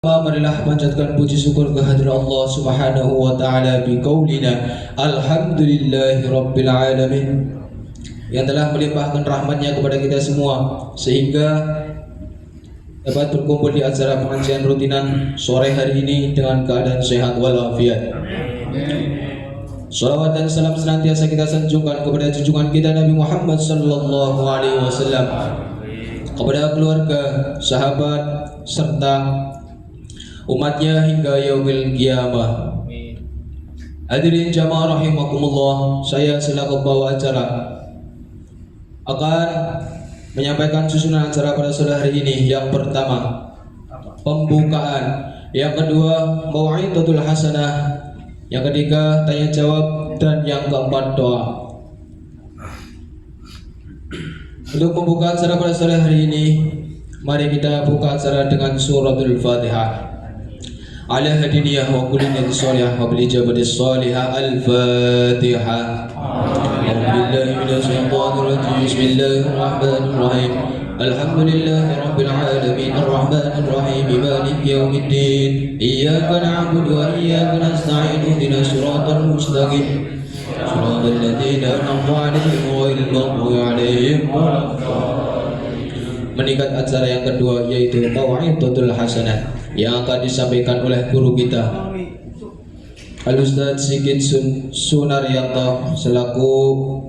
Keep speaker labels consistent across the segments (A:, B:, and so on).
A: Marilah panjatkan puji syukur kehadirat Allah Subhanahu wa taala biqaulina alhamdulillahi rabbil alamin, yang telah melimpahkan rahmatnya kepada kita semua sehingga dapat berkumpul di acara pengajian rutinan sore hari ini dengan keadaan sehat walafiat. Salawat dan salam senantiasa kita sanjungkan kepada junjungan kita Nabi Muhammad sallallahu alaihi wasallam, kepada keluarga, sahabat serta umatnya hingga yaumil qiyamah. Hadirin jamaah rahimakumullah, saya selaku pembawa acara akan menyampaikan susunan acara pada sore hari ini. Yang pertama, pembukaan. Yang kedua, mau'izatul hasanah. Yang ketiga, tanya jawab. Dan yang keempat, doa. Untuk membuka acara pada sore hari ini, mari kita buka acara dengan suratul Fatihah. على هدينية وكل نية صالحة وبالإجابة الصالحة. الفاتحة. أعوذ بالله من الشيطان الرجيم. بسم الله الرحمن الرحيم. الحمد لله رب العالمين الرحمن الرحيم مالك يوم الدين إياك نعبد وإياك نستعين اهدنا الصراط المستقيم صراط الذين أنعمت عليهم غير المغضوب عليهم ولا الضالين. Meningkat acara yang kedua yaitu mau'izatul hasanah yang akan disampaikan oleh guru kita Al-Ustaz Sigit Sunaryanto selaku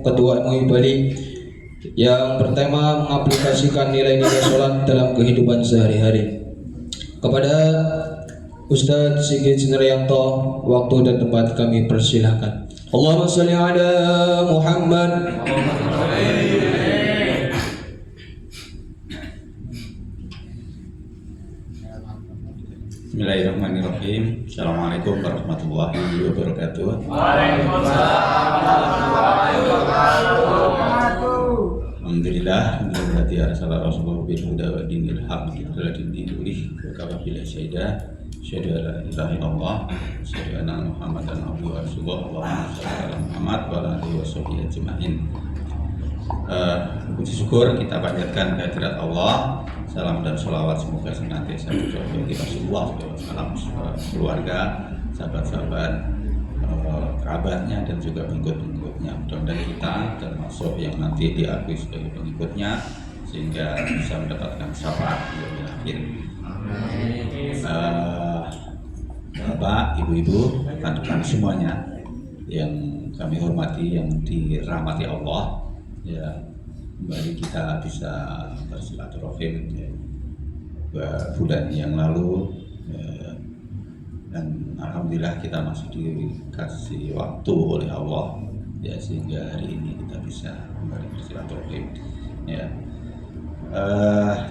A: Ketua MUI Bali, yang bertema mengaplikasikan nilai-nilai sholat dalam kehidupan sehari-hari. Kepada Ustaz Sigit Sunaryanto, waktu dan tempat kami persilahkan. Allahumma sholli ala Muhammad.
B: Bismillahirrahmanirrahim. Assalamualaikum warahmatullahi wabarakatuh. Alhamdulillah, berarti arsalah Rasulullah bil huda wa dinil haq ila dinil wa kafa bil syaidah syahadu la ilaha illallah syahadu anna muhammadan abduhu wa rasuluh. Allahumma shalli ala Muhammad wa ala alihi washabbihi ajmain. Puji syukur kita panjatkan kehadirat Allah. Salam dan sholawat semoga senantiasa bagi Rasulullah, salam keluarga, sahabat-sahabat, kerabatnya dan juga pengikut-pengikutnya. Mudah-mudahan kita termasuk yang nanti diakui sebagai pengikutnya sehingga bisa mendapatkan syafaat di yaumil akhir. Bapak, ibu-ibu, rekan-rekan semuanya yang kami hormati, yang dirahmati Allah, ya, kembali kita bisa bersilaturahim ya, bulan yang lalu ya, dan alhamdulillah kita masih dikasih waktu oleh Allah ya, sehingga hari ini kita bisa kembali bersilaturahim ya.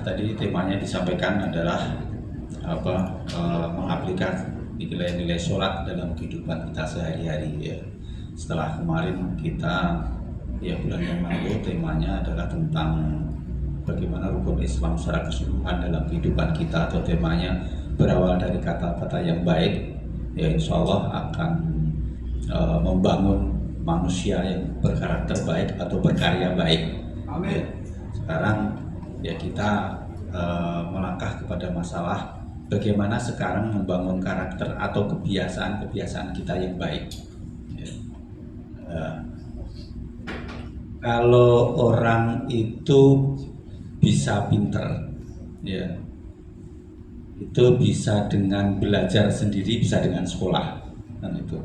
B: Tadi temanya disampaikan adalah mengaplikasikan nilai-nilai sholat dalam kehidupan kita sehari-hari ya. Setelah kemarin kita bulan yang lalu temanya adalah tentang bagaimana rukun Islam secara keseluruhan dalam kehidupan kita, atau temanya berawal dari kata-kata yang baik ya, insya Allah akan membangun manusia yang berkarakter baik atau berkarya baik. Amin. Ya, sekarang ya kita melangkah kepada masalah bagaimana sekarang membangun karakter atau kebiasaan-kebiasaan kita yang baik ya. Kalau orang itu bisa pinter, ya, itu bisa dengan belajar sendiri, bisa dengan sekolah, kan itu.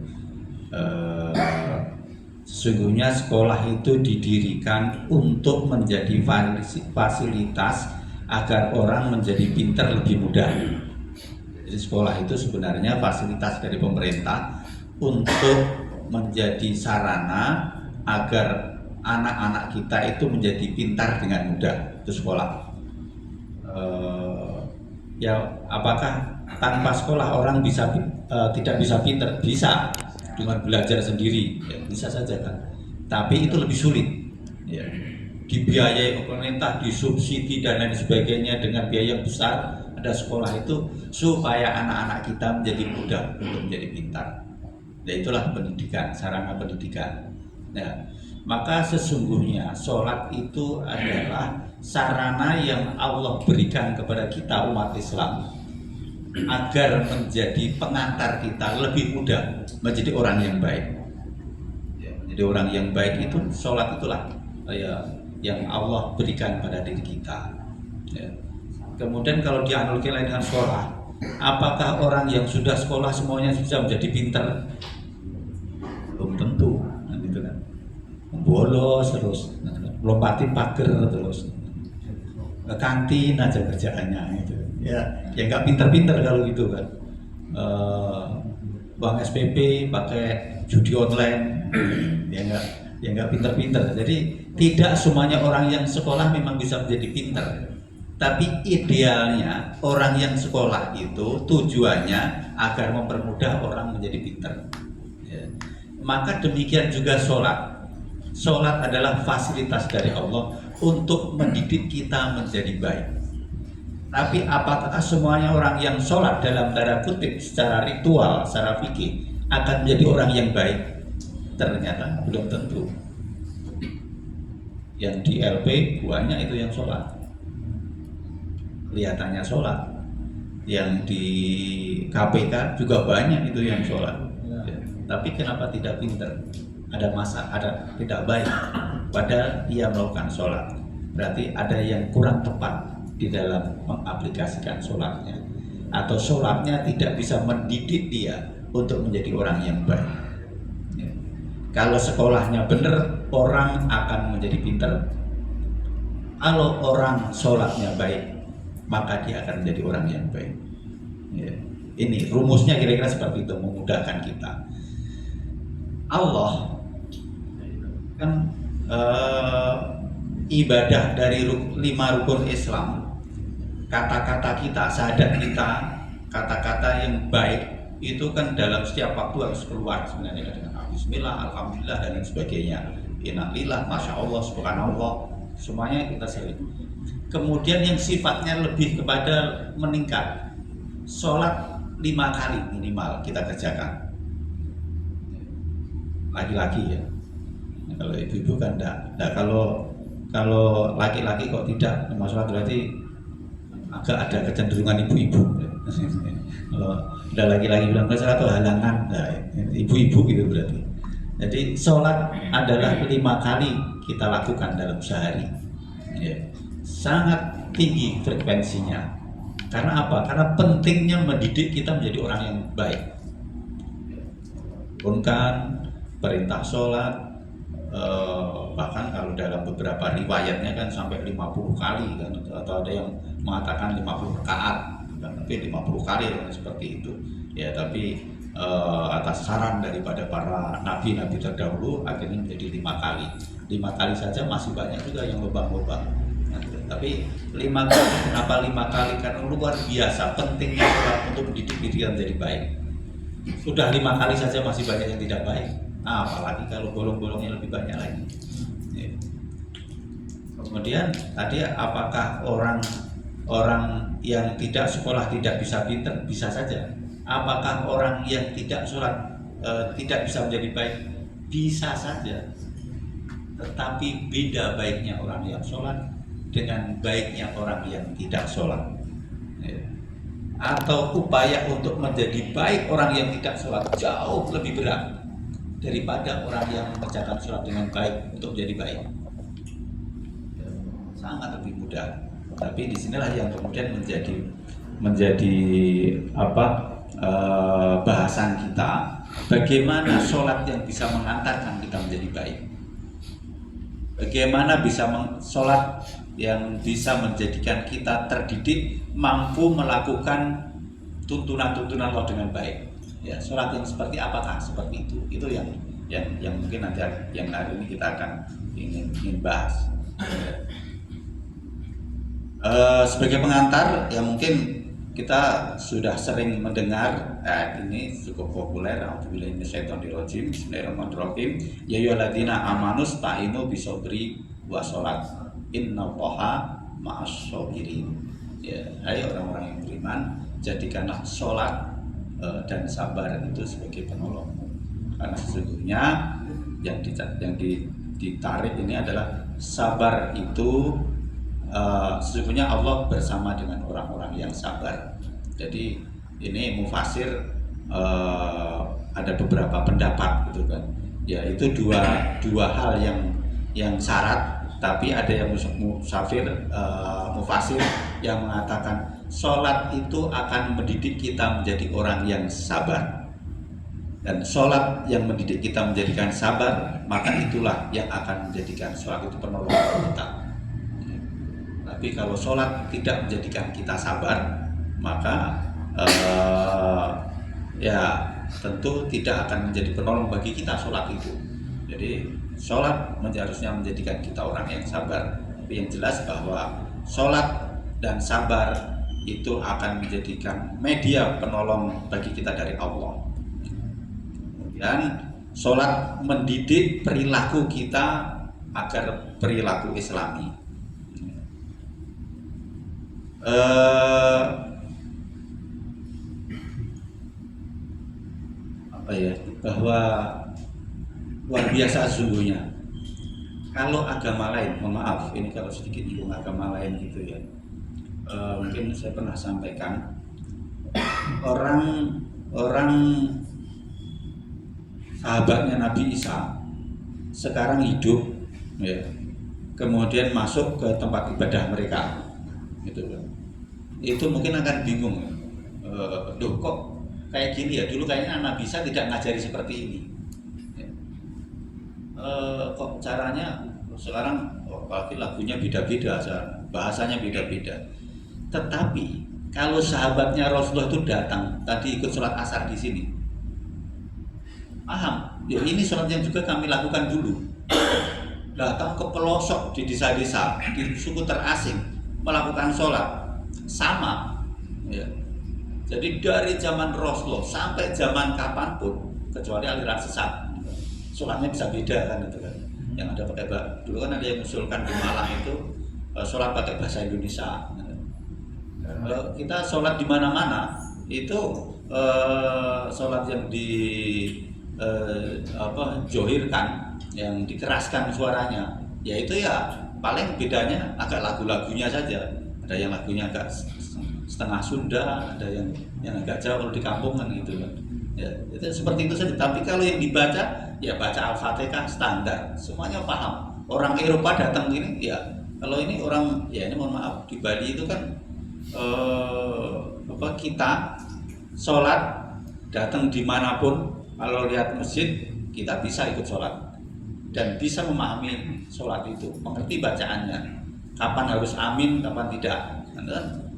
B: Sesungguhnya sekolah itu didirikan untuk menjadi fasilitas agar orang menjadi pinter lebih mudah. Jadi sekolah itu sebenarnya fasilitas dari pemerintah untuk menjadi sarana agar anak-anak kita itu menjadi pintar dengan mudah. Itu sekolah. Ya, apakah tanpa sekolah orang bisa tidak bisa pintar? Bisa, dengan belajar sendiri ya, bisa saja kan. Tapi itu lebih sulit ya. Dibiayai pemerintah, disubsidi dan lain sebagainya dengan biaya yang besar. Ada sekolah itu supaya anak-anak kita menjadi mudah untuk menjadi pintar. Nah, itulah pendidikan, sarana pendidikan. Nah, maka sesungguhnya sholat itu adalah sarana yang Allah berikan kepada kita umat Islam agar menjadi pengantar kita lebih mudah menjadi orang yang baik. Ya, menjadi orang yang baik itu sholat itulah yang Allah berikan pada diri kita. Ya. Kemudian kalau dianalogikan dengan sekolah, apakah orang yang sudah sekolah semuanya bisa menjadi pintar? Belum tentu, gitu kan. Bolos terus, lompatin pagar terus, ke kantin aja kerjaannya gitu. Ya nggak pinter-pinter kalau gitu kan. Uang SPP pakai judi online, ya nggak pinter-pinter. Jadi tidak semuanya orang yang sekolah memang bisa menjadi pinter. Tapi idealnya orang yang sekolah itu tujuannya agar mempermudah orang menjadi pinter. Ya. Maka demikian juga sholat. Sholat adalah fasilitas dari Allah untuk mendidik kita menjadi baik. Tapi apakah semuanya orang yang sholat dalam tanda kutip secara ritual, secara fikih akan menjadi orang yang baik? Ternyata belum tentu. Yang di LP banyak itu yang sholat, kelihatannya sholat. Yang di KPK juga banyak itu yang sholat. Ya. Tapi kenapa tidak pinter? Ada tidak baik. Padahal dia melakukan sholat. Berarti ada yang kurang tepat di dalam mengaplikasikan sholatnya, atau sholatnya tidak bisa mendidik dia untuk menjadi orang yang baik. Ya. Kalau sekolahnya benar, orang akan menjadi pintar. Kalau orang sholatnya baik, maka dia akan menjadi orang yang baik. Ya. Ini rumusnya kira-kira seperti itu, memudahkan kita. Allah kan ibadah dari 5 rukun Islam. Kata-kata kita, syahadat kita, kata-kata yang baik itu kan dalam setiap waktu harus keluar sebenarnya dengan bismillah, alhamdulillah dan lain sebagainya. Innalillah, masya Allah, subhanallah, semuanya kita sering. Kemudian yang sifatnya lebih kepada meningkat, sholat 5 kali minimal kita kerjakan. Laki-laki ya. Kalau ibu-ibu kan enggak. Kalau laki-laki kok tidak sholat berarti agak ada kecenderungan ibu-ibu. Kalau ada laki-laki bilang sholat itu halangan, nah, ibu-ibu gitu berarti. Jadi sholat adalah 5 kali kita lakukan dalam sehari. Ya. Sangat tinggi frekuensinya. Karena apa? Karena pentingnya mendidik kita menjadi orang yang baik. Turunkan perintah sholat, bahkan kalau dalam beberapa riwayatnya kan sampai 50 kali kan, atau ada yang mengatakan 50 rakaat kan, tapi 50 kali kan, seperti itu ya. Tapi atas saran daripada para nabi-nabi terdahulu akhirnya menjadi 5 kali. 5 kali saja masih banyak juga yang lubang-lubang. Nah, tapi 5 kali, kenapa 5 kali? Karena luar biasa pentingnya sholat untuk mendidik diri kita menjadi baik. Sudah 5 kali saja masih banyak yang tidak baik. Nah, apalagi kalau bolong-bolongnya lebih banyak lagi. Ya. Kemudian tadi apakah orang yang tidak sekolah tidak bisa pintar? Bisa saja. Apakah orang yang tidak sholat tidak bisa menjadi baik? Bisa saja. Tetapi beda baiknya orang yang sholat dengan baiknya orang yang tidak sholat. Ya. Atau upaya untuk menjadi baik orang yang tidak sholat jauh lebih berat daripada orang yang mengerjakan sholat dengan baik untuk menjadi baik. Sangat lebih mudah. Tapi disinilah yang kemudian menjadi bahasan kita. Bagaimana sholat yang bisa mengantarkan kita menjadi baik? Bagaimana bisa sholat yang bisa menjadikan kita terdidik, mampu melakukan tuntunan-tuntunan Allah dengan baik? Ya, sholat yang seperti apakah seperti itu? Itu yang mungkin nanti yang hari ini kita akan ingin bahas. Sebagai pengantar, ya mungkin kita sudah sering mendengar ini cukup populer. A'udzubillahi minasyaitonirrajim. Bismillahirrahmanirrahim. Ya ayyuhalladzina amanu sta'inu bisobri wa sholat. Innallaha ma'as-shabirin. Ya, hai orang-orang yang beriman, jadikanlah sholat dan sabar itu sebagai penolongmu. Karena sesungguhnya yang ditarik ini adalah sabar itu sesungguhnya Allah bersama dengan orang-orang yang sabar. Jadi Ini mufasir ada beberapa pendapat gitu kan. Ya itu dua hal yang syarat, tapi ada yang mufasir yang mengatakan sholat itu akan mendidik kita menjadi orang yang sabar, dan sholat yang mendidik kita menjadikan sabar, maka itulah yang akan menjadikan sholat itu penolong kita. Tapi kalau sholat tidak menjadikan kita sabar, maka ya tentu tidak akan menjadi penolong bagi kita sholat itu. Jadi sholat harusnya menjadikan kita orang yang sabar. Tapi yang jelas bahwa sholat dan sabar itu akan menjadikan media penolong bagi kita dari Allah. Kemudian sholat mendidik perilaku kita agar perilaku Islami. Bahwa luar biasa sesungguhnya. Kalau agama lain, mohon maaf, ini kalau sedikit nyinggung agama lain gitu ya. Mungkin saya pernah sampaikan, orang sahabatnya Nabi Isa sekarang hidup, ya, kemudian masuk ke tempat ibadah mereka, gitu kan. Itu mungkin akan bingung, loh kok kayak gini ya, dulu kayaknya Nabi Isa tidak ngajari seperti ini. Kok caranya sekarang apalagi lagunya beda-beda, bahasanya beda-beda. Tetapi kalau sahabatnya Rasulullah itu datang tadi ikut sholat asar di sini, paham? Ya ini sholat yang juga kami lakukan dulu. Datang ke pelosok di desa-desa, di suku terasing melakukan sholat sama. Ya. Jadi dari zaman Rasulullah sampai zaman kapanpun, kecuali aliran sesat, sholatnya bisa beda kan itu kan. Yang ada pakai dulu kan ada yang mengusulkan di Malang itu sholat pakai bahasa Indonesia. Kita sholat di mana-mana itu sholat yang johirkan, yang dikeraskan suaranya, yaitu ya paling bedanya agak lagu-lagunya saja. Ada yang lagunya agak setengah Sunda, ada yang agak Jawa kalau di kampung kan gitu kan. Ya, itu seperti itu saja. Tapi kalau yang dibaca, ya baca Al-Fatihah standar, semuanya paham. Orang Eropa datang ini, ya kalau ini orang, ya ini mohon maaf, di Bali itu kan kita sholat datang dimanapun, kalau lihat masjid kita bisa ikut sholat dan bisa memahami sholat itu, mengerti bacaannya, kapan harus amin, kapan tidak.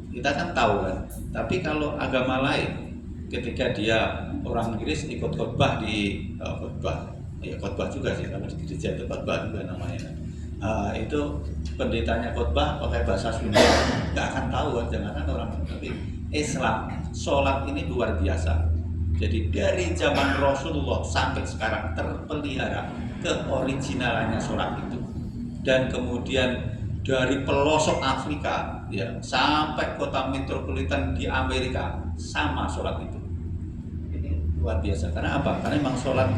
B: Kita kan tahu kan. Tapi kalau agama lain, ketika dia orang Inggris ikut khotbah di khotbah juga sih, kalau di gereja itu khotbah juga namanya. Itu pendetanya khotbah pakai bahasa Sunda, nggak akan tahu kan, jangan orang. Tapi Islam, sholat ini luar biasa. Jadi dari zaman Rasulullah sampai sekarang terpelihara keoriginalannya sholat itu. Dan kemudian dari pelosok Afrika ya sampai kota metropolitan di Amerika sama sholat itu. Ini luar biasa. Karena apa? Karena memang sholat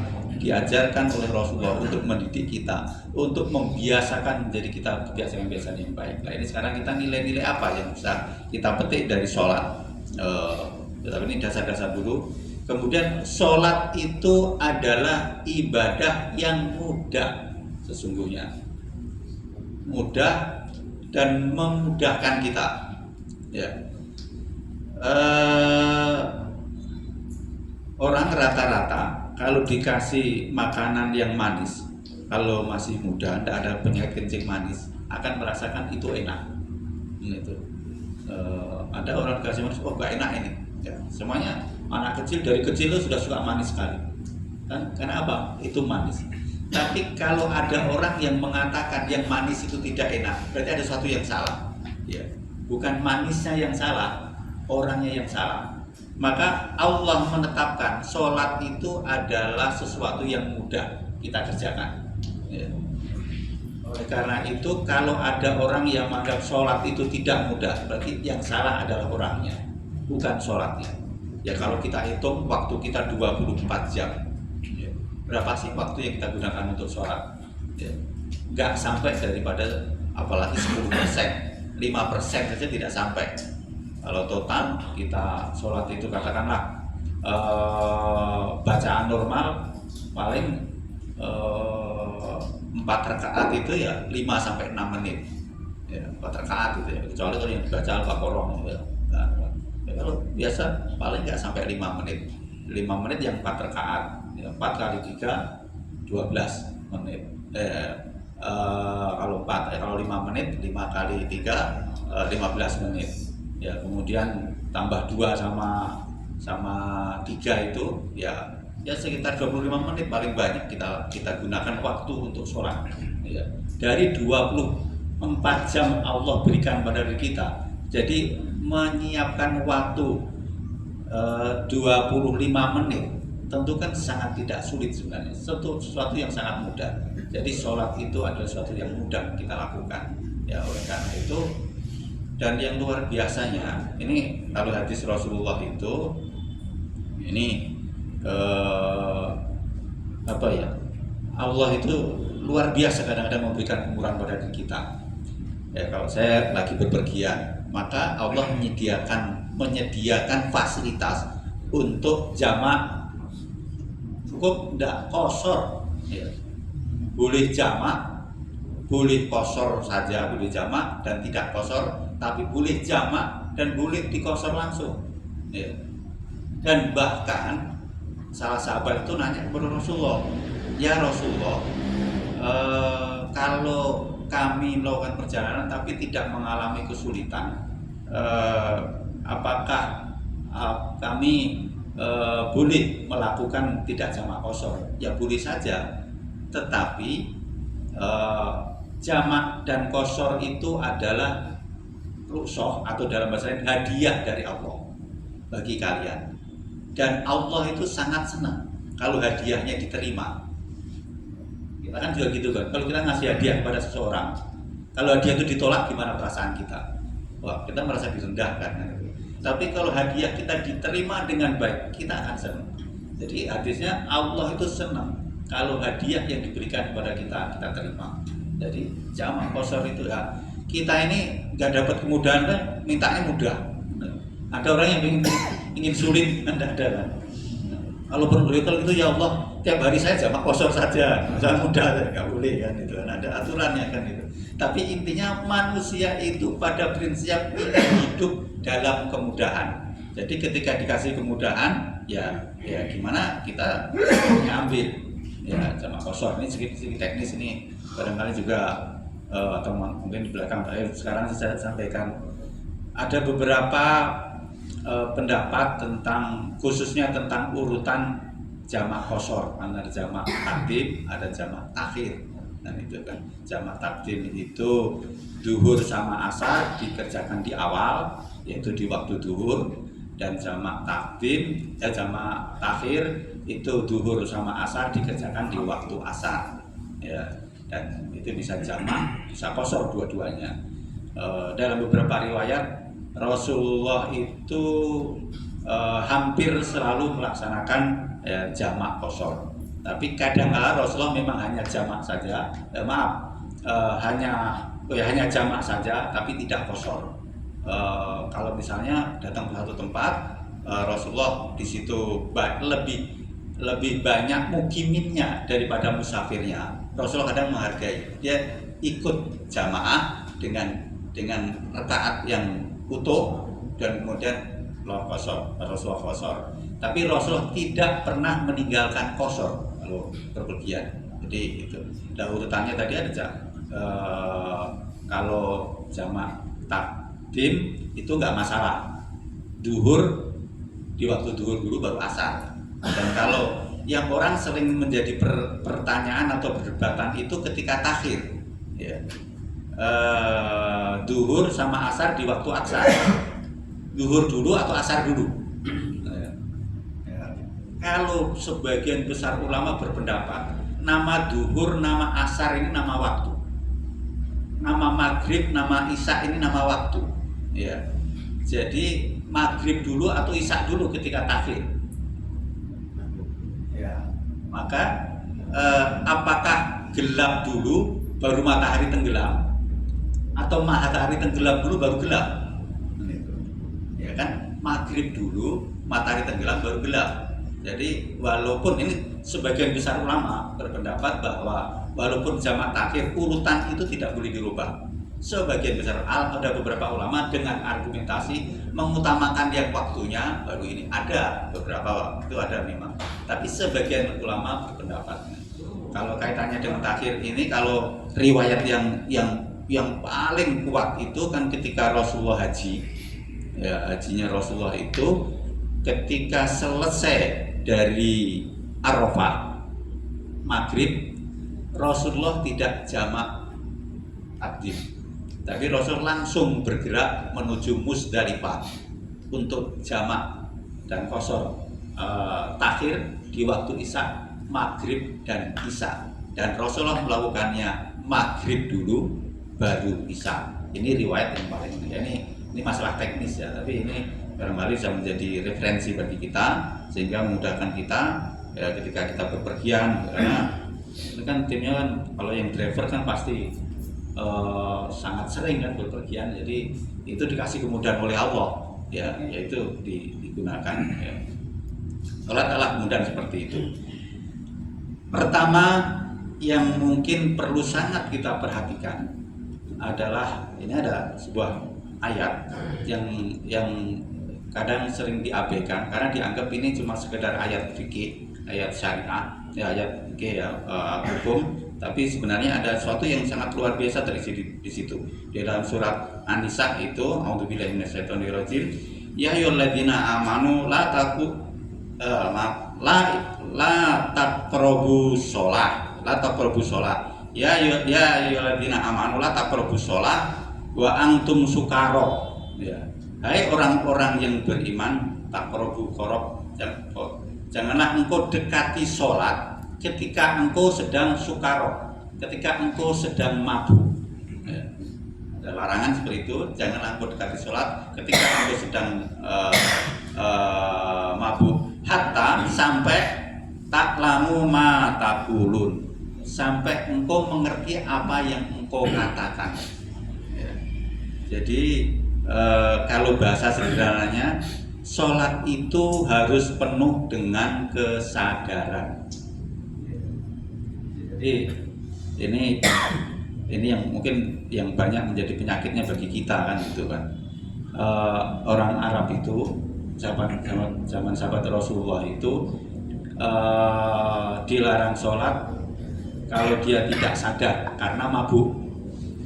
B: diajarkan oleh Rasulullah untuk mendidik kita, untuk membiasakan menjadi kita kebiasaan-kebiasaan yang baik. Nah ini sekarang kita nilai-nilai apa yang bisa kita petik dari sholat? Tapi ini dasar-dasar dulu. Kemudian sholat itu adalah ibadah yang mudah sesungguhnya, mudah dan memudahkan kita. Ya. Orang rata-rata kalau dikasih makanan yang manis, kalau masih muda, tidak ada penyakit kencing manis, akan merasakan itu enak. Itu. Ada orang dikasih manis, oh gak enak ini. Ya, semuanya anak kecil dari kecil itu sudah suka manis sekali. Kan? Karena apa? Itu manis. Tapi kalau ada orang yang mengatakan yang manis itu tidak enak, berarti ada sesuatu yang salah. Ya. Bukan manisnya yang salah, orangnya yang salah. Maka Allah menetapkan sholat itu adalah sesuatu yang mudah kita kerjakan. Ya. Oleh karena itu, kalau ada orang yang menganggap sholat itu tidak mudah, berarti yang salah adalah orangnya, bukan sholatnya. Ya kalau kita hitung waktu kita 24 jam. Berapa sih waktu yang kita gunakan untuk sholat? Ya, nggak sampai daripada apalagi 10%, 5% saja tidak sampai. Kalau total kita sholat itu katakanlah bacaan normal paling 4 rakaat itu ya 5 sampai 6 menit. Ya, 4 rakaat itu ya. Kecuali kalau yang dibaca Al-Baqarah ya. Nah, ya, kalau biasa paling nggak sampai 5 menit. 5 menit yang 4 rakaat. Ya, 4 kali 3 12 menit. Kalau 5 menit 5 kali 3 15 menit. Ya, kemudian tambah 2 sama 3 itu ya sekitar 25 menit paling banyak kita gunakan waktu untuk sholat. Ya. Dari 24 jam Allah berikan pada diri kita. Jadi menyiapkan waktu 25 menit tentu kan sangat tidak sulit sebenarnya. Sesuatu yang sangat mudah. Jadi sholat itu adalah sesuatu yang mudah kita lakukan. Ya, oleh karena itu, dan yang luar biasanya ini kalau hadis Rasulullah itu ini Allah itu luar biasa kadang-kadang memberikan kemurahan pada diri kita. Ya, kalau saya lagi berpergian, maka Allah menyediakan fasilitas untuk jamak cukup tidak kosor. Ya. Boleh jamak, boleh kosor saja, boleh jamak dan tidak kosor, tapi boleh jamak dan boleh dikosor langsung. Ya. Dan bahkan salah sahabat itu nanya kepada Rasulullah, ya Rasulullah, kalau kami melakukan perjalanan tapi tidak mengalami kesulitan, apakah kami boleh melakukan tidak jamak kosor? Ya boleh saja, tetapi jamak dan kosor itu adalah rukhsah atau dalam bahasa lain hadiah dari Allah bagi kalian. Dan Allah itu sangat senang kalau hadiahnya diterima. Kita kan juga gitu kan. Kalau kita ngasih hadiah kepada seseorang, kalau hadiah itu ditolak, gimana perasaan kita? Wah, kita merasa direndahkan. Tapi kalau hadiah kita diterima dengan baik, kita akan senang. Jadi hadisnya Allah itu senang kalau hadiah yang diberikan kepada kita terima. Jadi jamak kosor itu ya, kita ini nggak dapat kemudahan kan, mintanya mudah. Ada orang yang ingin sulit, kan tidak ada kan. Kalau itu ya Allah, tiap hari saya jamak kosor saja, jangan mudah, nggak boleh kan itu kan, ada aturannya kan itu. Tapi intinya manusia itu pada prinsip hidup dalam kemudahan. Jadi ketika dikasih kemudahan, ya gimana kita ambil. Ya jamak kosor ini sedikit teknis ini, barangkali juga atau mungkin di belakang sekarang saya sampaikan ada beberapa pendapat tentang khususnya tentang urutan jamak kosor, ada jamak takdim, ada jamak takhir. Dan itu kan jamak takdim itu duhur sama asar dikerjakan di awal, yaitu di waktu duhur, dan jamak takdim jamak takhir itu duhur sama asar dikerjakan di waktu asar. Ya, dan itu bisa jamak, bisa kosor dua-duanya. Dalam beberapa riwayat Rasulullah itu hampir selalu melaksanakan jamak kosor. Tapi kadang-kala Rasulullah memang hanya jamak saja, hanya jamak saja, tapi tidak kosor. Kalau misalnya datang ke satu tempat, Rasulullah di situ lebih banyak mukiminnya daripada musafirnya. Rasulullah kadang menghargai, dia ikut jamaah dengan rakaat yang utuh dan kemudian Rasulullah kosor. Tapi Rasulullah tidak pernah meninggalkan kosor kalau berpergian. Jadi itu. Dan urutannya tadi ada kalau jamak takdim itu nggak masalah. Duhur di waktu duhur dulu baru asar. Dan kalau yang orang sering menjadi pertanyaan atau perdebatan itu ketika takhir, ya. Duhur sama asar di waktu asar, duhur dulu atau asar dulu. Kalau sebagian besar ulama berpendapat nama duhur, nama asar ini nama waktu, nama maghrib, nama isya ini nama waktu. Ya. Jadi maghrib dulu atau isya dulu ketika takhir. Ya. Maka apakah gelap dulu baru matahari tenggelam, atau matahari tenggelam dulu baru gelap? ya kan, maghrib dulu, matahari tenggelam baru gelap. Jadi walaupun ini sebagian besar ulama berpendapat bahwa walaupun jamak takhir urutan itu tidak boleh dirubah. Sebagian besar ada beberapa ulama dengan argumentasi mengutamakan yang waktunya baru ini, ada beberapa itu ada memang, tapi sebagian ulama berpendapat kalau kaitannya dengan takhir ini, kalau riwayat yang paling kuat itu kan ketika Rasulullah haji, ya hajinya Rasulullah itu ketika selesai dari Arafah maghrib, Rasulullah tidak jamak takdim, tapi Rasul langsung bergerak menuju Musdalifah untuk jamak dan qashar takhir di waktu isya, maghrib dan isya, dan Rasulullah melakukannya maghrib dulu baru isya. Ini riwayat yang paling ini masalah teknis ya, tapi ini barangkali bisa menjadi referensi bagi kita sehingga memudahkan kita ya, ketika kita bepergian, karena ini kan timnya kan kalau yang driver kan pasti sangat sering kan bepergian, jadi itu dikasih kemudahan oleh Allah ya, yaitu digunakan ya. Sholat adalah kemudahan seperti itu. Pertama yang mungkin perlu sangat kita perhatikan adalah ini ada sebuah ayat yang kadang sering diabaikan karena dianggap ini cuma sekedar ayat fikih, ayat syariah, ya ayat fikih ya hukum, tapi sebenarnya ada sesuatu yang sangat luar biasa terjadi di situ. Di dalam surat An-Nisa itu, A'udzubillahi minasyaitonirrajim, ya ayyuhalladzina amanu la taqrabus shalah, ya ayyuhalladzina amanu la taqrabus shalah wa antum sukara. Ya. Hai orang-orang yang beriman, taqrabu qorob, janganlah engkau dekati sholat ketika engkau sedang sukaro, ketika engkau sedang mabuk. Ya. Ada larangan seperti itu, janganlah engkau dekati sholat ketika engkau sedang mabuk. Hatta sampai taklamu ma taqulun, sampai engkau mengerti apa yang engkau katakan. Ya. Jadi kalau bahasa sederhananya, sholat itu harus penuh dengan kesadaran. Jadi ini yang mungkin yang banyak menjadi penyakitnya bagi kita kan gitu kan. Orang Arab itu zaman sahabat Rasulullah itu dilarang sholat kalau dia tidak sadar karena mabuk,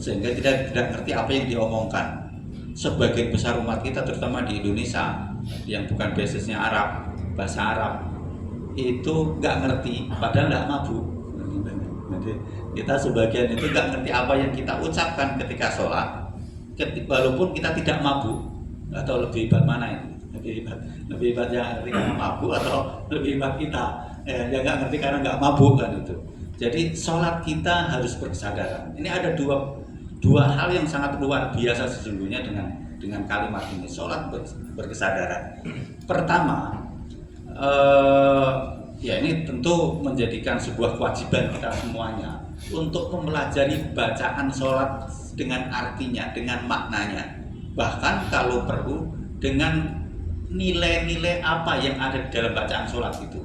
B: sehingga tidak ngerti apa yang diomongkan. Sebagian besar umat kita terutama di Indonesia yang bukan basisnya Arab, bahasa Arab itu nggak ngerti padahal nggak mabuk. Jadi kita sebagian itu nggak ngerti apa yang kita ucapkan ketika sholat, walaupun kita tidak mabuk. Atau lebih hebat mana ini? Lebih hebat yang ngerti karena mabuk atau lebih hebat kita yang nggak ngerti karena nggak mabuk kan itu. Jadi sholat kita harus berkesadaran. Ini ada dua hal yang sangat luar biasa sesungguhnya dengan kalimat ini, sholat berkesadaran. Pertama, ya ini tentu menjadikan sebuah kewajiban kita semuanya untuk mempelajari bacaan sholat dengan artinya, dengan maknanya, bahkan kalau perlu dengan nilai-nilai apa yang ada di dalam bacaan sholat itu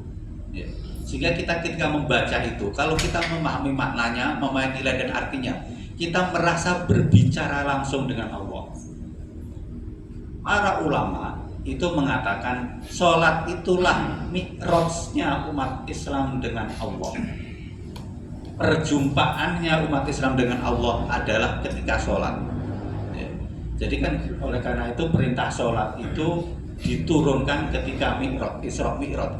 B: ya. Sehingga kita ketika membaca itu, kalau kita memahami maknanya, memahami nilai dan artinya, kita merasa berbicara langsung dengan Allah. Para ulama itu mengatakan sholat itulah mi'rajnya umat Islam dengan Allah. Perjumpaannya umat Islam dengan Allah adalah ketika sholat. Jadi kan oleh karena itu perintah sholat itu diturunkan ketika mi'raj, Isra Mi'raj,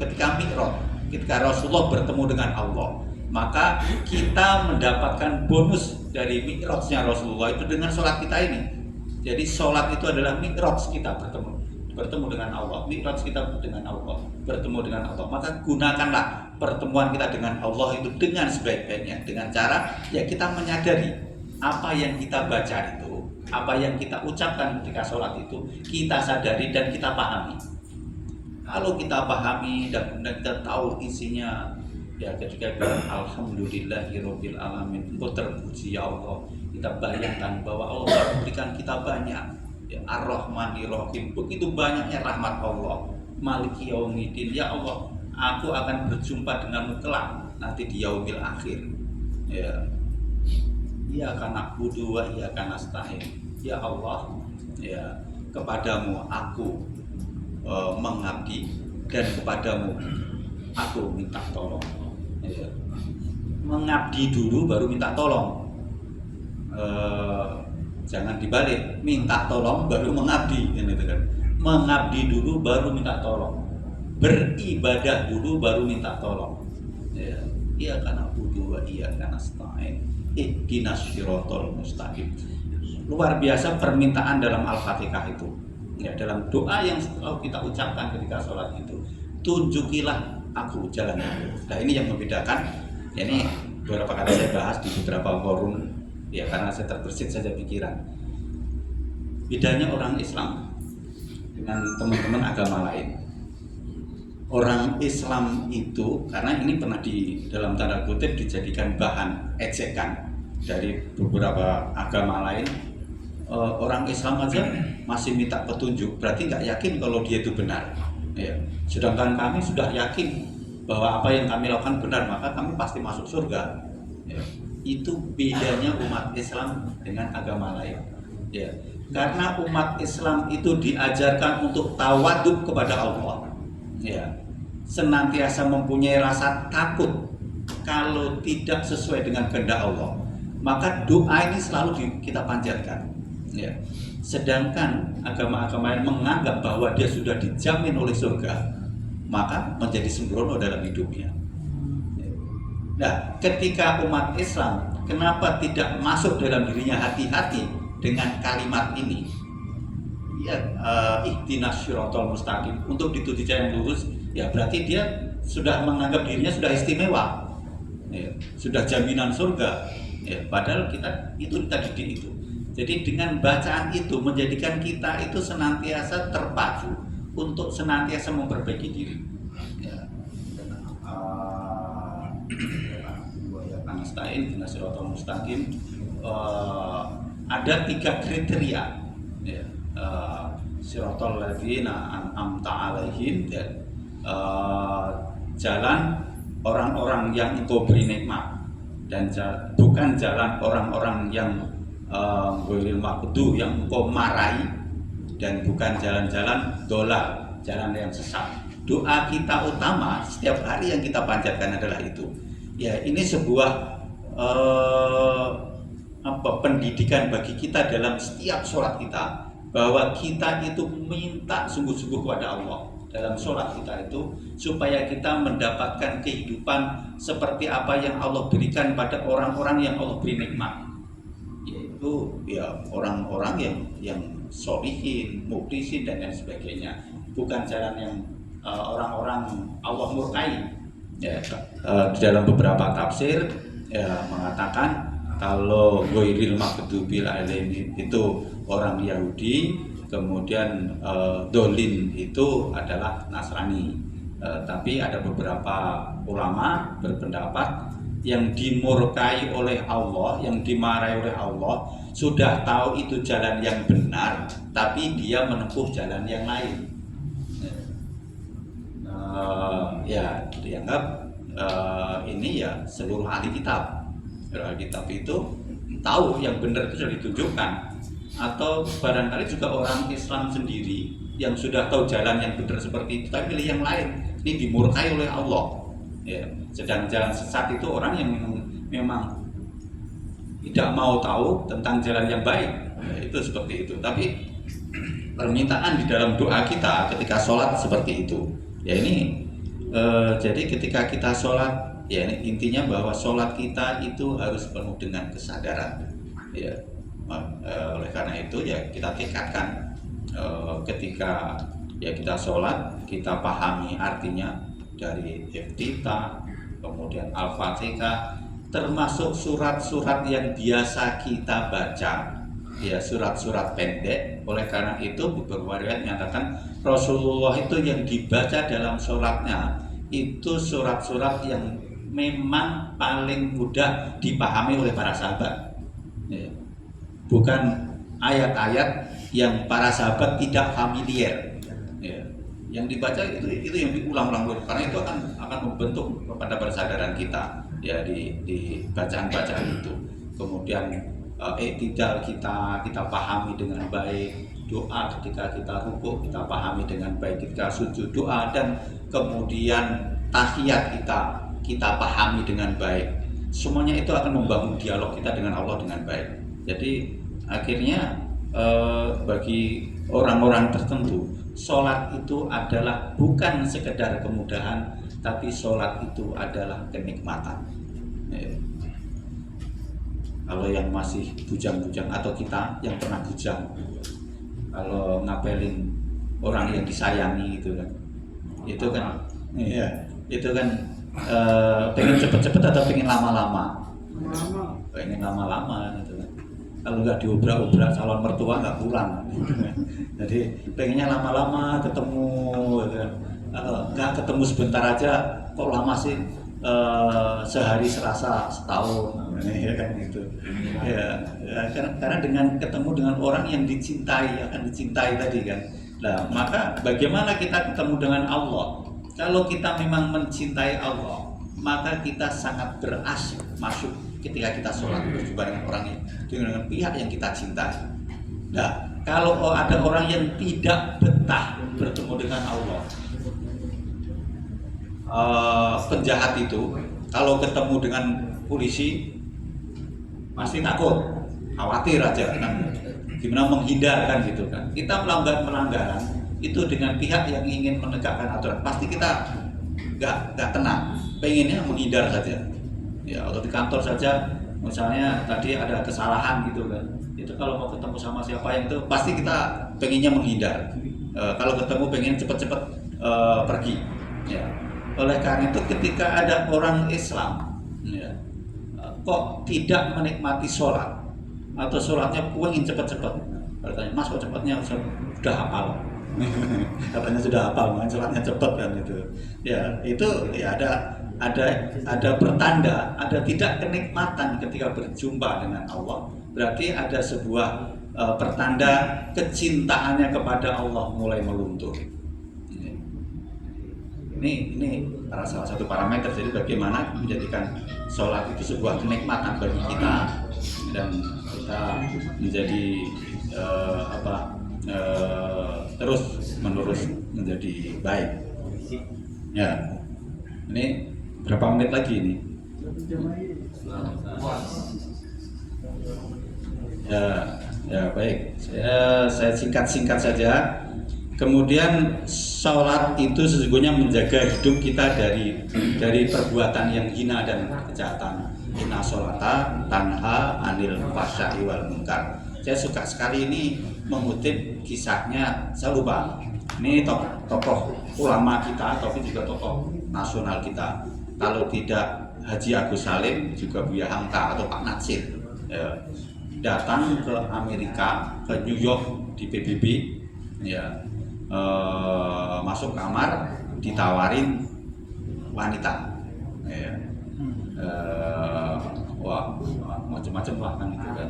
B: ketika Rasulullah bertemu dengan Allah. Maka kita mendapatkan bonus dari mi'rajnya Rasulullah itu dengan sholat kita ini. Jadi sholat itu adalah mi'raj kita bertemu dengan Allah, mi'raj kita dengan Allah, bertemu dengan Allah. Maka gunakanlah pertemuan kita dengan Allah itu dengan sebaik-baiknya, dengan cara ya kita menyadari apa yang kita baca itu, apa yang kita ucapkan ketika sholat itu, kita sadari dan kita pahami. Kalau kita pahami dan kita tahu isinya, ya ketika bilang alhamdulillahirabbil alamin, engkau terpuji ya Allah, kita bayangkan bahwa Allah memberikan kita banyak, ya, Ar-Rahmanir-Rahim, begitu banyaknya rahmat Allah. Maliki Yaumiddin, ya Allah, aku akan berjumpa denganmu kelak nanti di yaumil akhir. Ya, Iyyaka na'budu wa iyyaka nasta'in. Ya Allah, ya, kepadamu aku mengabdi dan kepadamu aku minta tolong. Ya. Mengabdi dulu baru minta tolong. Jangan dibalik, minta tolong baru mengabdi, gitu kan. Mengabdi dulu baru minta tolong, beribadah dulu baru minta tolong. Ya, Iyyaka na'budu wa iyyaka nasta'in, ihdinas shiratal mustaqim. Luar biasa permintaan dalam Al-Fatihah itu. Ya, dalam doa yang selalu kita ucapkan ketika sholat itu, tunjukilah aku jalan yang lurus. Nah, ini yang membedakan. Ya, ini beberapa kali saya bahas di beberapa forum. Ya, karena saya terbersit saja pikiran. Bedanya orang Islam dengan teman-teman agama lain. Orang Islam itu, karena ini pernah di dalam tanda kutip dijadikan bahan ejekan dari beberapa agama lain. Orang Islam aja masih minta petunjuk, berarti nggak yakin kalau dia itu benar. Ya. Sedangkan kami sudah yakin bahwa apa yang kami lakukan benar, maka kami pasti masuk surga. Ya. Itu bedanya umat Islam dengan agama lain. Ya. Karena umat Islam itu diajarkan untuk tawaduk kepada Allah. Ya. Senantiasa mempunyai rasa takut kalau tidak sesuai dengan kehendak Allah. Maka doa ini selalu kita panjatkan. Ya. Sedangkan agama-agama yang menganggap bahwa dia sudah dijamin oleh surga, maka menjadi sembrono dalam hidupnya. Nah, ketika umat Islam kenapa tidak masuk dalam dirinya hati-hati dengan kalimat ini? Ya, ihdinas shiratal mustaqim, untuk dituju jalan yang lurus, ya berarti dia sudah menganggap dirinya sudah istimewa, ya, sudah jaminan surga. Ya, padahal kita itu dididik itu. Jadi dengan bacaan itu menjadikan kita itu senantiasa terpacu untuk senantiasa memperbaiki diri. Ya. Ada 3 kriteria. Ya. Siratal ladzina an'amta 'alaihim, jalan orang-orang yang engkau beri nikmat, dan bukan jalan orang-orang yang ghairil maghdubi yang engkau marahi, dan bukan jalan-jalan dolal, jalan yang sesat. Doa kita utama setiap hari yang kita panjatkan adalah itu. Ya, ini sebuah pendidikan bagi kita dalam setiap sholat kita, bahwa kita itu minta sungguh-sungguh kepada Allah dalam sholat kita itu, supaya kita mendapatkan kehidupan seperti apa yang Allah berikan pada orang-orang yang Allah beri nikmat, yaitu ya orang-orang yang sholihin, mukhlisin dan lain sebagainya, bukan jalan yang orang-orang Allah murkai. Ya, dalam beberapa tafsir ya, mengatakan kalau ghairil maghdubi alaihim itu orang Yahudi, kemudian dolin itu adalah Nasrani. Tapi ada beberapa ulama berpendapat yang dimurkai oleh Allah, yang dimarahi oleh Allah, sudah tahu itu jalan yang benar, tapi dia menempuh jalan yang lain. Ya dianggap ini ya seluruh ahli kitab. Ahli kitab itu tahu yang benar itu sudah ditunjukkan, atau barangkali juga orang Islam sendiri yang sudah tahu jalan yang benar seperti itu, tapi pilih yang lain. Ini dimurkai oleh Allah. Ya, sedang jalan sesat itu orang yang memang tidak mau tahu tentang jalan yang baik. Ya, itu seperti itu. Tapi permintaan di dalam doa kita ketika sholat seperti itu. Ya ini jadi ketika kita sholat, ya ini intinya bahwa sholat kita itu harus penuh dengan kesadaran. Ya, oleh karena itu ya kita tingkatkan ketika ya kita sholat, kita pahami artinya dari Iftitah, kemudian Al-Fatihah, termasuk surat-surat yang biasa kita baca, ya surat-surat pendek. Oleh karena itu beberapa riwayat menyatakan Rasulullah itu yang dibaca dalam sholatnya itu surat-surat yang memang paling mudah dipahami oleh para sahabat, ya. Bukan ayat-ayat yang para sahabat tidak familiar. Ya. Yang dibaca itu yang diulang-ulang karena itu akan membentuk pada kesadaran kita ya di bacaan-bacaan itu. Kemudian tidak kita pahami dengan baik, doa ketika kita rukuk kita pahami dengan baik, ketika sujud doa, dan kemudian tahiyat kita pahami dengan baik. Semuanya itu akan membangun dialog kita dengan Allah dengan baik. Jadi akhirnya bagi orang-orang tertentu sholat itu adalah bukan sekedar kemudahan, tapi sholat itu adalah kenikmatan. Kalau yang masih bujang-bujang atau kita yang pernah bujang, kalau ngapelin orang yang disayangi itu kan, itu kan pengen cepet-cepet atau pengen lama-lama? Pengen lama-lama gitu kan. Kalau nggak diobrak-obrak calon mertua nggak pulang. Jadi pengennya lama-lama ketemu, gitu kan. Nggak ketemu sebentar aja, kok lama sih? Sehari serasa setahun, ya kan gitu. Ya, karena dengan ketemu dengan orang yang dicintai, akan dicintai tadi kan. Nah, maka bagaimana kita ketemu dengan Allah? Kalau kita memang mencintai Allah, maka kita sangat berasik masuk ketika kita sholat berjumpa dengan orang dengan pihak yang kita cintai. Nah, kalau ada orang yang tidak betah bertemu dengan Allah, penjahat itu kalau ketemu dengan polisi pasti takut, khawatir aja kan, gimana menghindarkan gitu kan. Kita melakukan pelanggaran itu dengan pihak yang ingin menegakkan aturan, pasti kita nggak tenang, pengennya menghindar saja. Ya, atau di kantor saja, misalnya tadi ada kesalahan gitu kan, itu kalau mau ketemu sama siapa yang itu pasti kita pengennya menghindar. Kalau ketemu pengen cepet-cepet pergi. Ya. Oleh karena itu ketika ada orang Islam ya, kok tidak menikmati sholat atau sholatnya ingin cepat-cepat, bertanya, Mas kok cepatnya sudah hafal? Katanya sudah hafal, makanya sholatnya cepat kan itu. Ya itu ya ada pertanda, ada tidak kenikmatan ketika berjumpa dengan Allah. Berarti ada sebuah pertanda kecintaannya kepada Allah mulai meluntur. Ini salah satu parameter. Jadi bagaimana menjadikan sholat itu sebuah kenikmatan bagi kita dan kita menjadi terus menerus menjadi baik. Ya, ini berapa menit lagi ini? Ya baik. Saya singkat saja. Kemudian sholat itu sesungguhnya menjaga hidup kita dari perbuatan yang hina dan kejahatan. Inna sholata tanha anil fahsya'i wal munkar. Saya suka sekali ini mengutip kisahnya, saya lupa. Ini tokoh ulama kita, tapi juga tokoh nasional kita. Kalau tidak Haji Agus Salim, juga Buya Hamka atau Pak Natsir. Datang ke Amerika, ke New York di PBB. Ya. Masuk kamar ditawarin wanita, wah macam-macam lah kan gitu kan.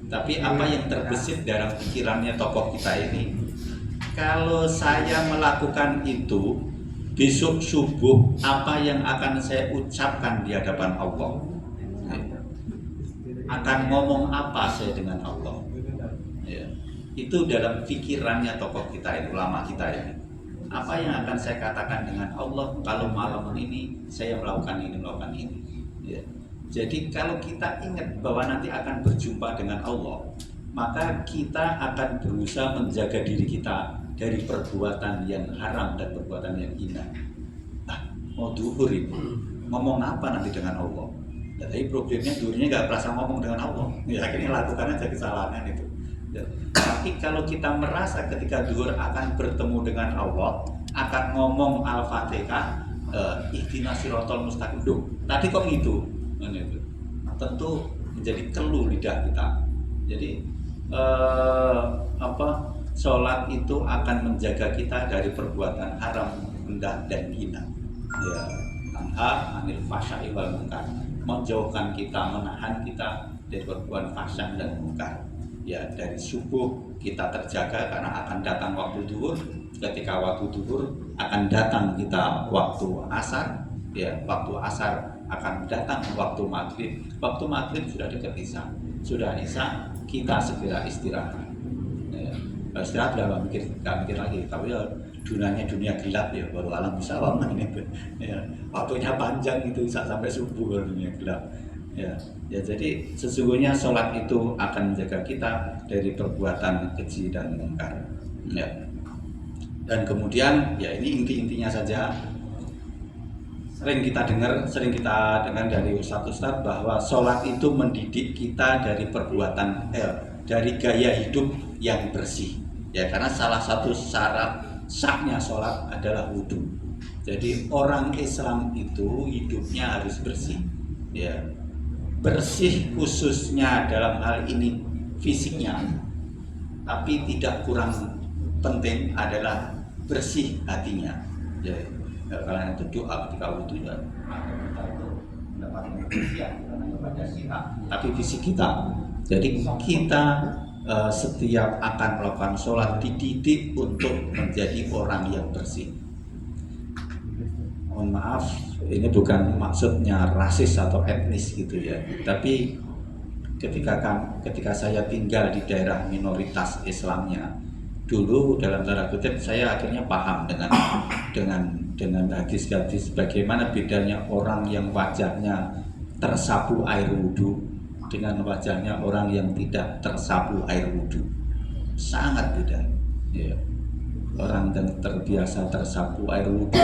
B: Tapi apa yang terbesit dalam pikirannya tokoh kita ini, kalau saya melakukan itu besok subuh apa yang akan saya ucapkan di hadapan Allah, akan ngomong apa saya dengan Allah. Itu dalam pikirannya tokoh kita ini, ulama kita ini. Apa yang akan saya katakan dengan Allah kalau malam ini saya melakukan ini. Ya. Jadi kalau kita ingat bahwa nanti akan berjumpa dengan Allah, maka kita akan berusaha menjaga diri kita dari perbuatan yang haram dan perbuatan yang hina. Mau duhur ini, ngomong apa nanti dengan Allah? Ya, tapi problemnya duhurnya nggak berasa ngomong dengan Allah. Ya akhirnya lakukan aja kesalahan itu. Ya. Tapi kalau kita merasa ketika duhur akan bertemu dengan Allah, akan ngomong Al-Fatihah, ihdinas siratal mustaqim. Tadi kok gitu? Tentu menjadi keluh lidah kita. Jadi sholat itu akan menjaga kita dari perbuatan haram, rendah dan hina. Ya, tanha anil fahsya'i wal munkar, menjauhkan kita, menahan kita dari perbuatan fahsya dan munkar. Ya, dari subuh kita terjaga karena akan datang waktu zuhur. Ketika waktu zuhur akan datang kita waktu asar. Ya, waktu asar akan datang waktu maghrib. Waktu maghrib sudah dekat isya. Sudah isya kita segera istirahat. Ya, istirahat nggak mikir lagi. Tapi ya dunia gelap ya, baru alam bisa ini. Ya, waktunya panjang itu sampai subuh dunia gelap. Ya, jadi sesungguhnya sholat itu akan menjaga kita dari perbuatan keji dan mungkar. Ya. Dan kemudian ya ini intinya saja. Sering kita dengar dari ustadz bahwa sholat itu mendidik kita dari perbuatan dari gaya hidup yang bersih. Ya, karena salah satu syarat sahnya sholat adalah wudhu. Jadi orang Islam itu hidupnya harus bersih. Ya. Bersih khususnya dalam hal ini fisiknya, tapi tidak kurang penting adalah bersih hatinya. Ya, karena itu doa ketika wudhu ya, kita itu mendapatkan kebersihan karena kepada sifat, tapi fisik kita. Jadi kita setiap akan melakukan sholat dididik untuk menjadi orang yang bersih. Mohon maaf, ini bukan maksudnya rasis atau etnis gitu ya, tapi ketika saya tinggal di daerah minoritas Islamnya, dulu dalam tanda kutip saya akhirnya paham dengan hadis-hadis bagaimana bedanya orang yang wajahnya tersapu air wudhu dengan wajahnya orang yang tidak tersapu air wudhu, sangat beda. Ya. Orang yang terbiasa tersapu air wudhu,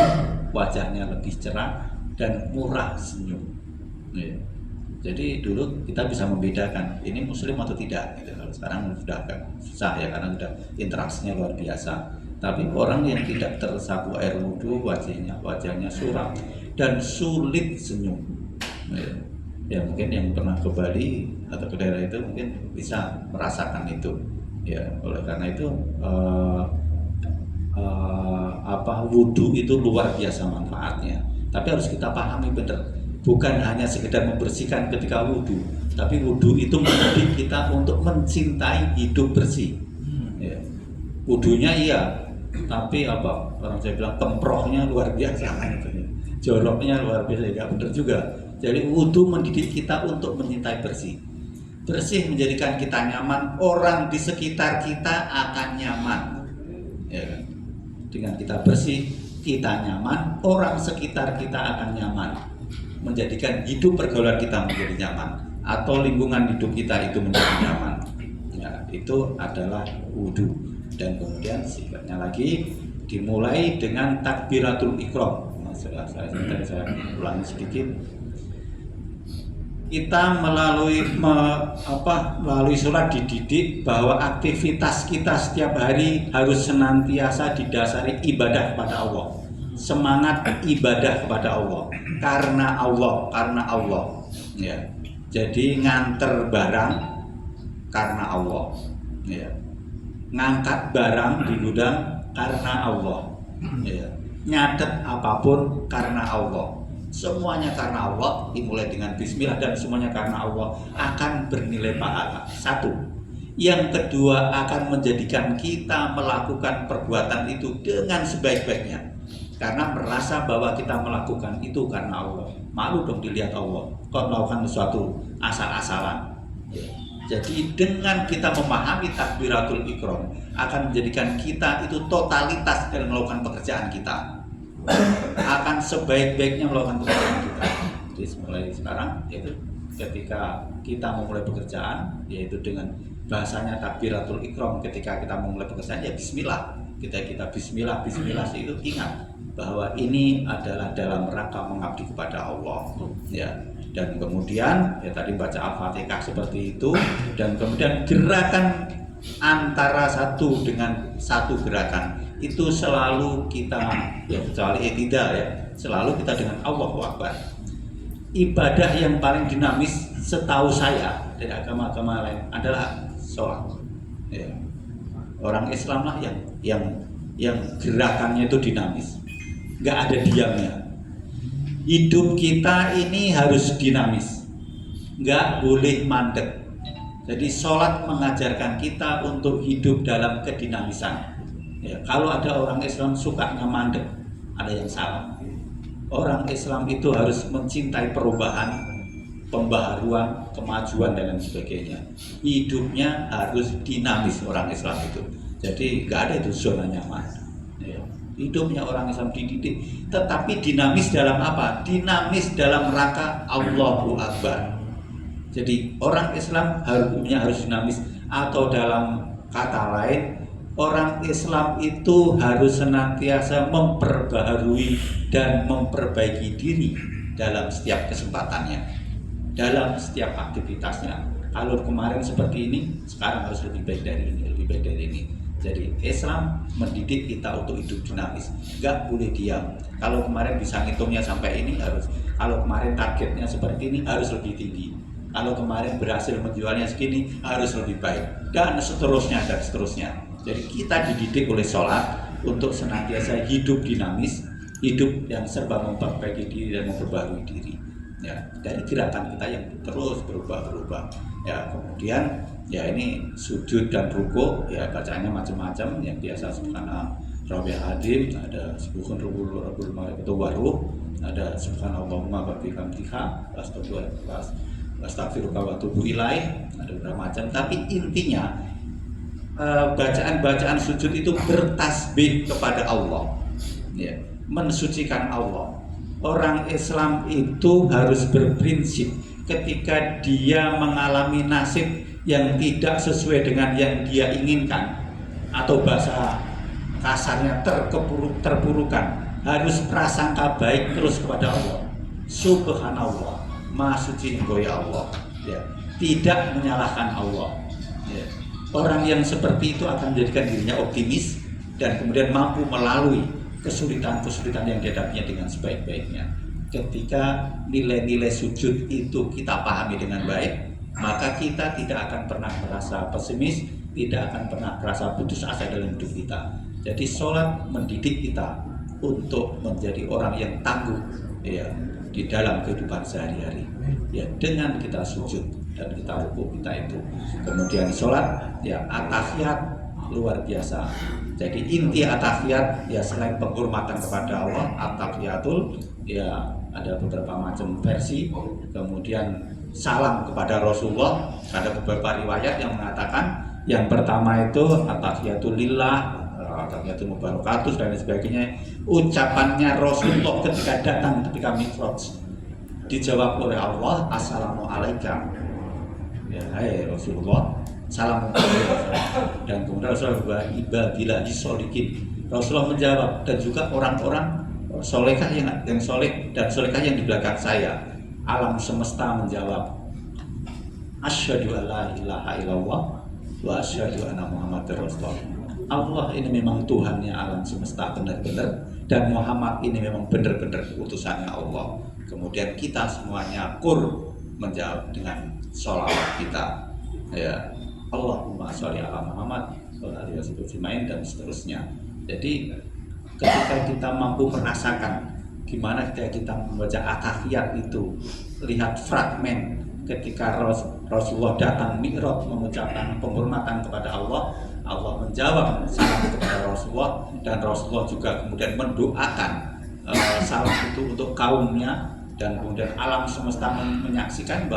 B: wajahnya lebih cerah dan murah senyum. Ya. Jadi dulu kita bisa membedakan ini muslim atau tidak. Gitu. Kalau sekarang sudah agak susah ya karena sudah interaksinya luar biasa. Tapi orang yang tidak tersapu air wudhu, wajahnya suram dan sulit senyum. Ya mungkin yang pernah ke Bali atau ke daerah itu mungkin bisa merasakan itu. Ya oleh karena itu wudhu itu luar biasa manfaatnya. Tapi harus kita pahami benar, bukan hanya sekedar membersihkan ketika wudhu, tapi wudhu itu mendidik kita untuk mencintai hidup bersih. Ya. Wudhunya iya, tapi orang saya bilang kemprohnya luar biasa, joroknya luar biasa, ya benar juga. Jadi wudhu mendidik kita untuk mencintai bersih. Bersih menjadikan kita nyaman, orang di sekitar kita akan nyaman. Ya kan? Dengan kita bersih, kita nyaman, orang sekitar kita akan nyaman. Menjadikan hidup pergaulan kita menjadi nyaman, atau lingkungan hidup kita itu menjadi nyaman. Ya, itu adalah wudhu. Dan kemudian sifatnya lagi dimulai dengan takbiratul ihram. Saya ulangi sedikit. Kita melalui sholat dididik bahwa aktivitas kita setiap hari harus senantiasa didasari ibadah kepada Allah, semangat ibadah kepada Allah, karena Allah. Ya. Jadi nganter barang karena Allah, ya. Ngangkat barang di gudang karena Allah, ya. Nyatet apapun karena Allah. Semuanya karena Allah, dimulai dengan bismillah dan semuanya karena Allah akan bernilai pahala. Satu. Yang kedua akan menjadikan kita melakukan perbuatan itu dengan sebaik-baiknya. Karena merasa bahwa kita melakukan itu karena Allah. Malu dong dilihat Allah. Kok melakukan sesuatu asal-asalan. Jadi dengan kita memahami takbiratul ihram akan menjadikan kita itu totalitas dalam melakukan pekerjaan kita. Akan sebaik-baiknya melakukan pekerjaan kita. Jadi mulai sekarang yaitu ketika kita memulai pekerjaan, yaitu dengan bahasanya takbiratul ihram, ketika kita memulai pekerjaan ya bismillah. Kita bismillah itu ingat bahwa ini adalah dalam rangka mengabdi kepada Allah. Ya. Dan kemudian ya tadi baca Al-Fatihah seperti itu, dan kemudian gerakan antara satu dengan satu gerakan itu selalu kita ya kecuali tidak ya, selalu kita dengan Allahu Akbar. Ibadah yang paling dinamis setahu saya dari agama-agama lain adalah sholat. Ya. Orang Islam lah yang gerakannya itu dinamis, nggak ada diamnya. Hidup kita ini harus dinamis, nggak boleh mandek. Jadi sholat mengajarkan kita untuk hidup dalam kedinamisan. Ya, kalau ada orang Islam sukanya mandek, ada yang salah. Orang Islam itu harus mencintai perubahan, pembaharuan, kemajuan dan lain sebagainya. Hidupnya harus dinamis orang Islam itu. Jadi nggak ada itu zona nyaman. Ya. Hidupnya orang Islam dididik, tetapi dinamis dalam apa? Dinamis dalam rangka Allahu Akbar. Jadi orang Islam harus dinamis, atau dalam kata lain, orang Islam itu harus senantiasa memperbaharui dan memperbaiki diri dalam setiap kesempatannya, dalam setiap aktivitasnya. Kalau kemarin seperti ini, sekarang harus lebih baik dari ini, lebih baik dari ini. Jadi Islam mendidik kita untuk hidup dinamis, nggak boleh diam. Kalau kemarin bisa ngitungnya sampai ini, harus. Kalau kemarin targetnya seperti ini, harus lebih tinggi. Kalau kemarin berhasil menjualnya segini, harus lebih baik. Dan seterusnya, dan seterusnya. Jadi kita dididik oleh sholat untuk senantiasa hidup dinamis, hidup yang serba memperbaiki diri dan memperbarui diri. Ya, dari gerakan kita yang terus berubah-berubah. Ya, kemudian ya ini sujud dan ruku, ya bacaannya macam-macam. Yang biasa subhanallah Rabbil Azim, ada subhan rabbul malaikatu waruh, ada subhanallahumma wa bihamdihi, astaghfiruka wa atubu ilaih, ada beberapa macam. Tapi intinya bacaan-bacaan sujud itu bertasbih kepada Allah, ya, mensucikan Allah. Orang Islam itu harus berprinsip ketika dia mengalami nasib yang tidak sesuai dengan yang dia inginkan, atau bahasa kasarnya terpurukan, harus prasangka baik terus kepada Allah. Subhanallah, Maha Suci Engkau ya Allah, ya, tidak menyalahkan Allah. Ya. Orang yang seperti itu akan menjadikan dirinya optimis dan kemudian mampu melalui kesulitan-kesulitan yang dihadapinya dengan sebaik-baiknya. Ketika nilai-nilai sujud itu kita pahami dengan baik, maka kita tidak akan pernah merasa pesimis, tidak akan pernah merasa putus asa dalam hidup kita. Jadi sholat mendidik kita untuk menjadi orang yang tangguh, ya, di dalam kehidupan sehari-hari, ya, dengan kita sujud dan kita ruku kita itu. Kemudian sholat, ya, at-tahiyat luar biasa. Jadi inti at-tahiyat, ya, selain penghormatan kepada Allah, at-tahiyatul, ya, ada beberapa macam versi. Kemudian salam kepada Rasulullah, ada beberapa riwayat yang mengatakan yang pertama itu at-tahiyatul lillah, at-tahiyatul mubarakatus dan sebagainya. Ucapannya Rasulullah ketika datang ketika Mi'raj, dijawab oleh Allah, assalamualaikum, ya, hai Rasulullah, salam. Dan kemudian Rasulullah ibadilah disolikin, Rasulullah menjawab, dan juga orang-orang solehah yang soleh dan solehah yang di belakang saya. Alam semesta menjawab, asyhadu alla ilaha illallah wa asyhadu anna muhammadar rasulullah. Allah ini memang Tuhannya alam semesta benar-benar, dan Muhammad ini memang benar-benar utusannya Allah. Kemudian kita semuanya menjawab dengan sholawat kita, ya, Allahumma sholli ala Muhammad wa alihi wasallam dan seterusnya. Jadi ketika kita mampu merasakan gimana ketika kita membaca at-tahiyat itu, lihat fragmen ketika Rasulullah datang Mi'raj mengucapkan penghormatan kepada Allah, Allah menjawab salam kepada Rasulullah, dan Rasulullah juga kemudian mendoakan salam itu untuk kaumnya, dan kemudian alam semesta menyaksikan